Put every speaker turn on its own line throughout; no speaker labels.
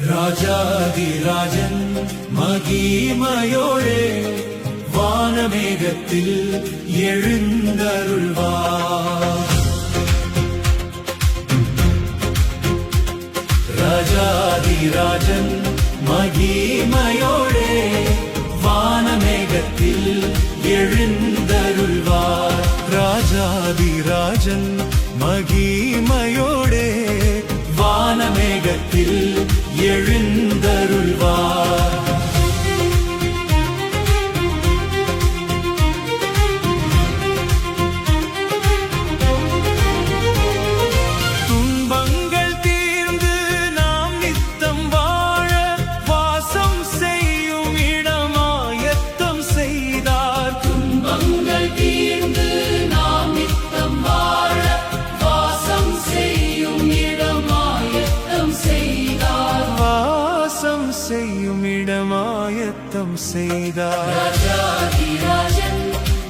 ராஜாதிராஜன் மகிமையோடே வானமேகத்தில் எழுந்தருள்வார். ராஜாதிராஜன் மகிமையோடே வானமேகத்தில் எழுந்தருள்வார். ராஜாதிராஜன் மகிமையோடே வானமேகத்தில் எழுந்தருள்வார். துன்பங்கள் தீர்ந்து நாம் நித்தம் வாழ வாசம் செய்யும் இடமாயத்தம் செய்தார்.
துன்பங்கள் தீர்ந்து நாம் நித்தம் வாழ வாசம் செய்யும் இடமாயத்தம் செய்தார்.
வாசம் செய்யும் இடமாயத்தம் செய்தார்.
ராஜாதிராஜன்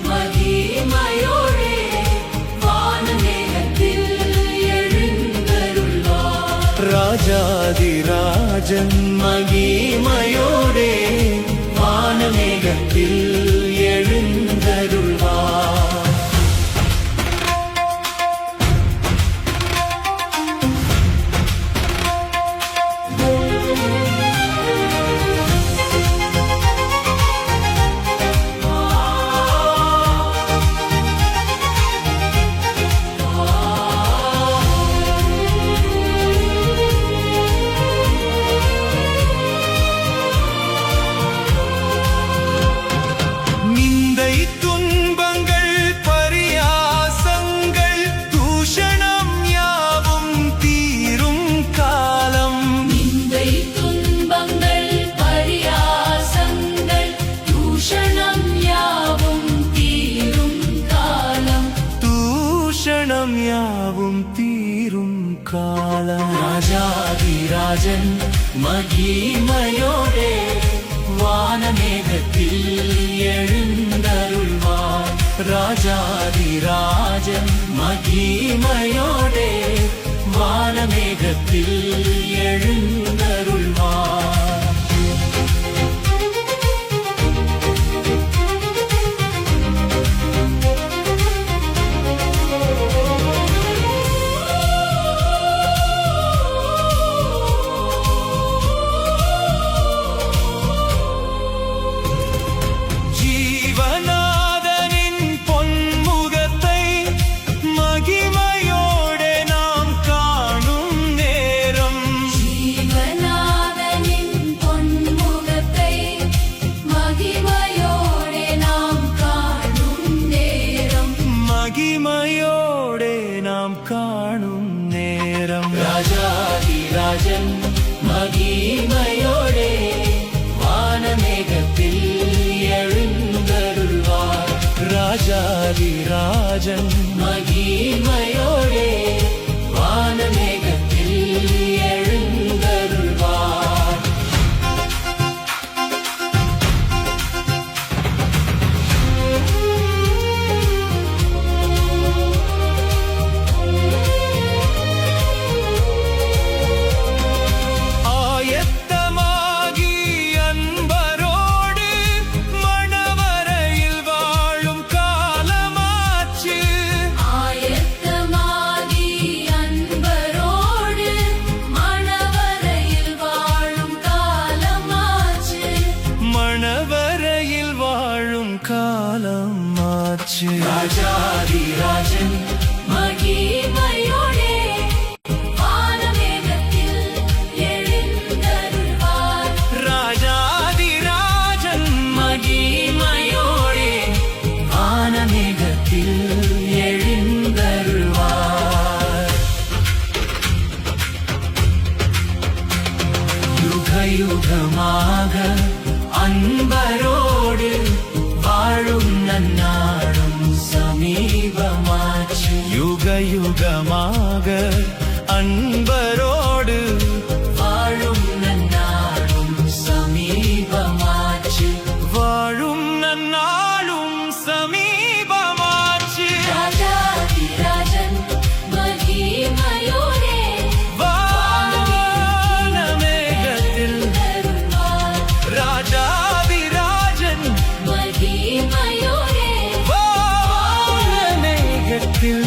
மகிமையோடே வானமேகத்தில் எழுந்தருள்வார்.
ராஜாதிராஜன் மகிமையோடே வானமேகத்தில் எழுந்தருள்வார். நிந்தை துன்பங்கள் பரியாசங்கள் தூஷணம் யாவும் தீரும் காலம்.
நிந்தை துன்பங்கள் பரியாசங்கள் தூஷணம் யாவும் தீரும் காலம்.
தூஷணம் யாவும் தீரும் காலம். ராஜாதிராஜன் மகிமையோடே வானமேகத்தில் எழுந்தருள்வார். ராஜாதிராஜன் மகிமையோடே வானமேகத்தில் எழுந்தருள்வார். ஜீவநாதனின் பொன்முகத்தை மகிமையோடே நாம் காணும் நேரம்.
ஜீவநாதனின் பொன்முகத்தை மகிமையோடே நாம் காணும் நேரம்.
மகிமையோடே நாம் காணும் நேரம். ராஜாதிராஜன் மகிமையோடே வானமேகத்தில் எழுந்தருள்வார். ராஜாதிராஜன் மகிமையோடே வானமேகத்தில் எழுந்தருள்வார். ஆயத்தமாகி அன்பரோடு மணவரையில் வாழும் காலமாச்சு.
ஆயத்தமாகி அன்பரோடு மணவரையில் வாழும் காலமாச்சு.
மணவரையில் வாழும் காலமாச்சு. ராஜாதிராஜன்
மகிமையோடே வானமேகத்தில் எழுந்தருள்வார்.
ராஜாதிராஜன் மகிமையோடே வானமேகத்தில் எழுந்தருள்வார். யுக யுகமாக அன்பரோடு வாழும் நன்னாடும் சமீபமாச்சு. யுக யுகமாக அன்பரோடு வாழும் நன்னாடும் சமீபமாச்சு. வாழும் நன்னாடும் சமீபமாச்சு.
ராஜாதிராஜன் மகிமையோடே
வானமேகத்தில்
மயூரே
வானமேகத்தில்